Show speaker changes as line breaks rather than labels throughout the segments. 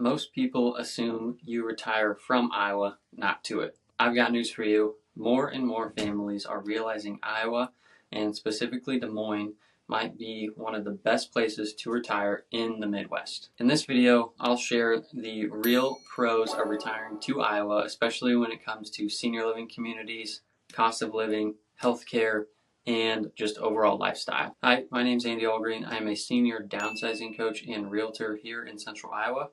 Most people assume you retire from Iowa, not to it. I've got news for you. More and more families are realizing Iowa, and specifically Des Moines, might be one of the best places to retire in the Midwest. In this video, I'll share the real pros of retiring to Iowa, especially when it comes to senior living communities, cost of living, healthcare, and just overall lifestyle. Hi, my name's Andy Allgreen. I am a senior downsizing coach and realtor here in Central Iowa,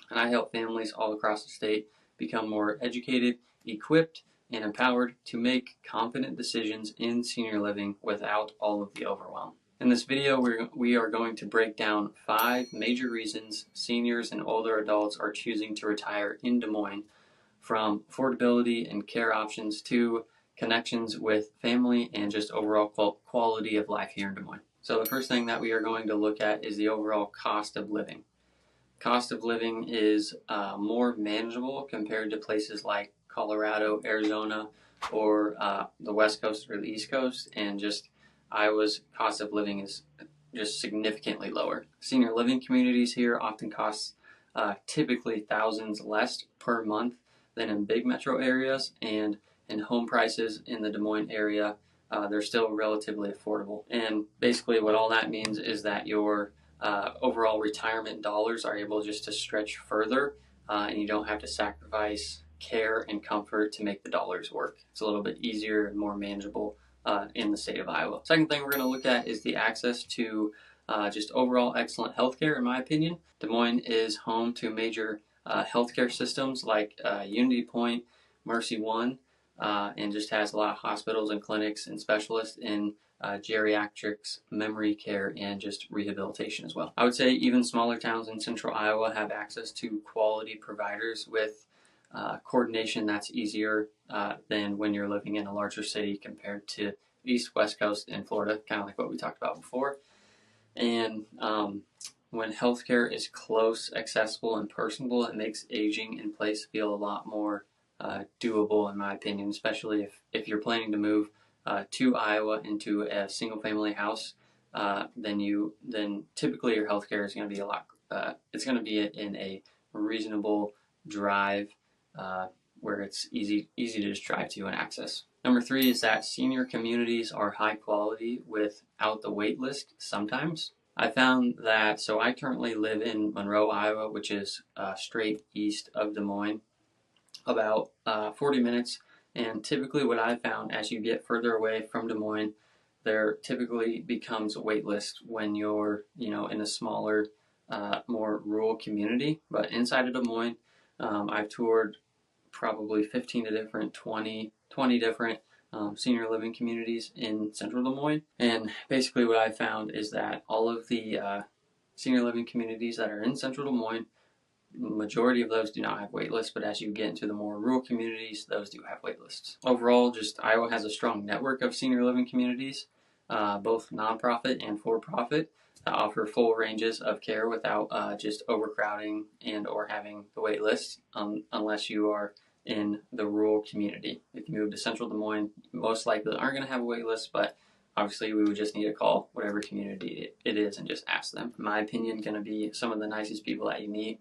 and I help families all across the state become more educated, equipped, and empowered to make confident decisions in senior living without all of the overwhelm. In this video, we are going to break down 5 major reasons seniors and older adults are choosing to retire in Des Moines, from affordability and care options to connections with family and just overall quality of life here in Des Moines. So the first thing that we are going to look at is the overall cost of living. Cost of living is more manageable compared to places like Colorado, Arizona, or the West Coast or the East Coast, and just Iowa's cost of living is just significantly lower. Senior living communities here often cost typically thousands less per month than in big metro areas, and in home prices in the Des Moines area, they're still relatively affordable. And basically what all that means is that your overall retirement dollars are able just to stretch further, and you don't have to sacrifice care and comfort to make the dollars work. It's a little bit easier and more manageable in the state of Iowa. Second thing we're going to look at is the access to just overall excellent healthcare, in my opinion. Des Moines is home to major healthcare systems like Unity Point, Mercy One, and just has a lot of hospitals and clinics and specialists in geriatrics, memory care, and just rehabilitation as well. I would say even smaller towns in central Iowa have access to quality providers with coordination that's easier than when you're living in a larger city compared to East, West Coast, and Florida, kind of like what we talked about before. And when healthcare is close, accessible, and personable, it makes aging in place feel a lot more doable, in my opinion, especially if you're planning to move to Iowa into a single-family house. Then typically your healthcare is going to be it's going to be in a reasonable drive where it's easy to just drive to and access. Number 3 is that senior communities are high quality without the wait list sometimes. I found that, so I currently live in Monroe, Iowa, which is straight east of Des Moines, about 40 minutes. And typically what I've found, as you get further away from Des Moines, there typically becomes a wait list when you're, in a smaller, more rural community. But inside of Des Moines, I've toured probably 20 different senior living communities in central Des Moines. And basically what I found is that all of the senior living communities that are in central Des Moines, majority of those do not have wait lists, but as you get into the more rural communities, those do have wait lists. Overall, just Iowa has a strong network of senior living communities, both nonprofit and for-profit, that offer full ranges of care without just overcrowding and or having the wait lists, unless you are in the rural community. If you move to central Des Moines, most likely aren't going to have a wait list, but obviously we would just need to call whatever community it is and just ask them. In my opinion, going to be some of the nicest people that you meet.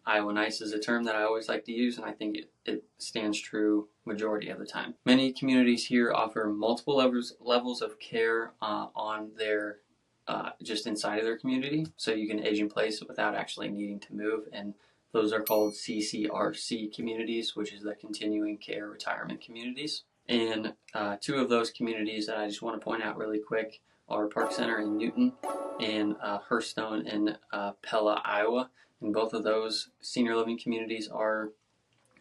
Iowa nice is a term that I always like to use, and I think it stands true majority of the time. Many communities here offer multiple levels of care on their just inside of their community, so you can age in place without actually needing to move, and those are called CCRC communities, which is the continuing care retirement communities. And 2 of those communities that I just want to point out really quick are Park Center in Newton and Hearthstone in Pella, Iowa. And both of those senior living communities are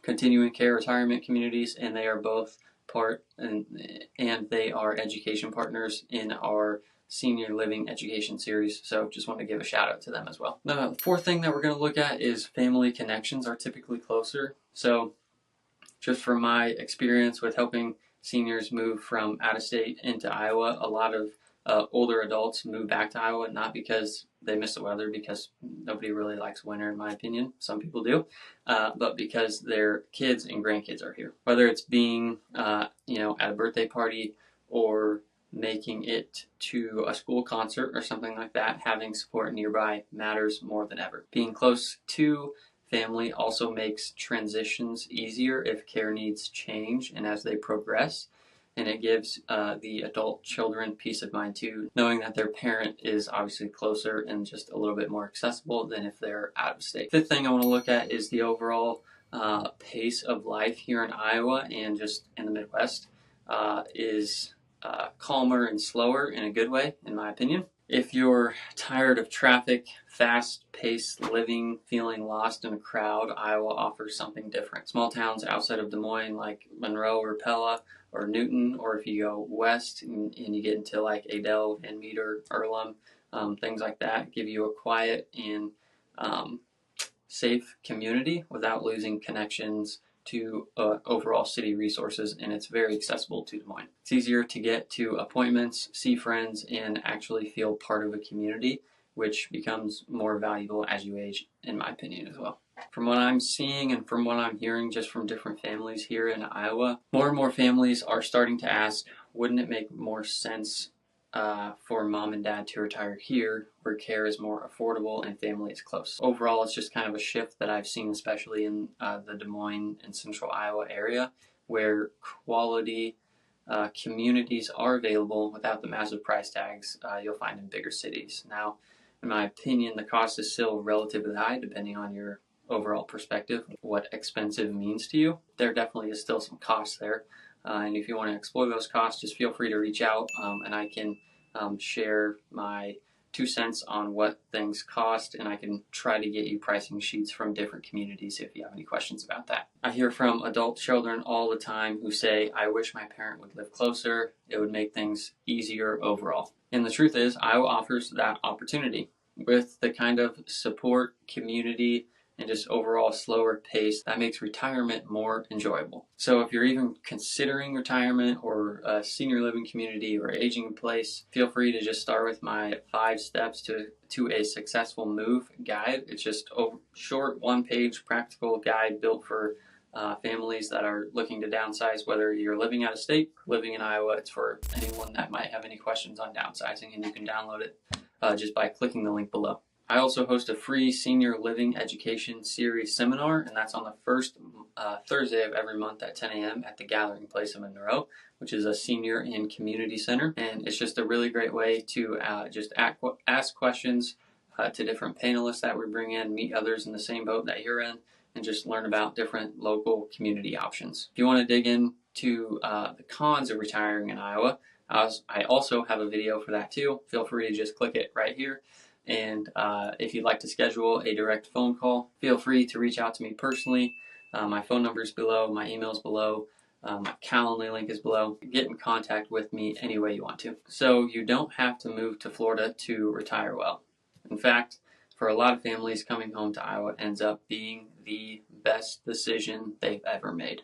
continuing care retirement communities, and they are both and they are education partners in our senior living education series. So just want to give a shout out to them as well. Now, the 4th thing that we're going to look at is family connections are typically closer. So just from my experience with helping seniors move from out of state into Iowa, a lot of older adults move back to Iowa, not because they miss the weather, because nobody really likes winter, in my opinion. Some people do, but because their kids and grandkids are here. Whether it's being, at a birthday party or making it to a school concert or something like that, having support nearby matters more than ever. Being close to family also makes transitions easier if care needs change and as they progress. And it gives the adult children peace of mind too, knowing that their parent is obviously closer and just a little bit more accessible than if they're out of state. Fifth thing I want to look at is the overall pace of life here in Iowa and just in the Midwest is calmer and slower in a good way, in my opinion. If you're tired of traffic, fast-paced living, feeling lost in a crowd, Iowa offers something different. Small towns outside of Des Moines like Monroe or Pella or Newton, or if you go west and you get into like Adel, Van Meter, Earlham, things like that, give you a quiet and safe community without losing connections to overall city resources, and it's very accessible to Des Moines. It's easier to get to appointments, see friends, and actually feel part of a community, which becomes more valuable as you age, in my opinion, as well. From what I'm seeing and from what I'm hearing just from different families here in Iowa, more and more families are starting to ask, wouldn't it make more sense for mom and dad to retire here where care is more affordable and family is close? Overall, it's just kind of a shift that I've seen, especially in the Des Moines and central Iowa area, where quality communities are available without the massive price tags you'll find in bigger cities. Now, in my opinion, the cost is still relatively high depending on your overall perspective, what expensive means to you. There definitely is still some costs there. And if you want to explore those costs, just feel free to reach out and I can share my 2 cents on what things cost, and I can try to get you pricing sheets from different communities if you have any questions about that. I hear from adult children all the time who say, I wish my parent would live closer. It would make things easier overall. And the truth is, Iowa offers that opportunity. With the kind of support, community, and just overall slower pace, that makes retirement more enjoyable. So if you're even considering retirement or a senior living community or aging in place, feel free to just start with my 5 steps to a successful move guide. It's just a short 1-page practical guide built for families that are looking to downsize, whether you're living out of state, living in Iowa. It's for anyone that might have any questions on downsizing, and you can download it just by clicking the link below. I also host a free senior living education series seminar, and that's on the first Thursday of every month at 10 a.m. at the Gathering Place in Monroe, which is a senior and community center. And it's just a really great way to just ask questions to different panelists that we bring in, meet others in the same boat that you're in, and just learn about different local community options. If you want to dig into the cons of retiring in Iowa, I also have a video for that too. Feel free to just click it right here. And if you'd like to schedule a direct phone call, feel free to reach out to me personally. My phone number is below, my email is below, my Calendly link is below. Get in contact with me any way you want to. So you don't have to move to Florida to retire well. In fact, for a lot of families, coming home to Iowa ends up being the best decision they've ever made.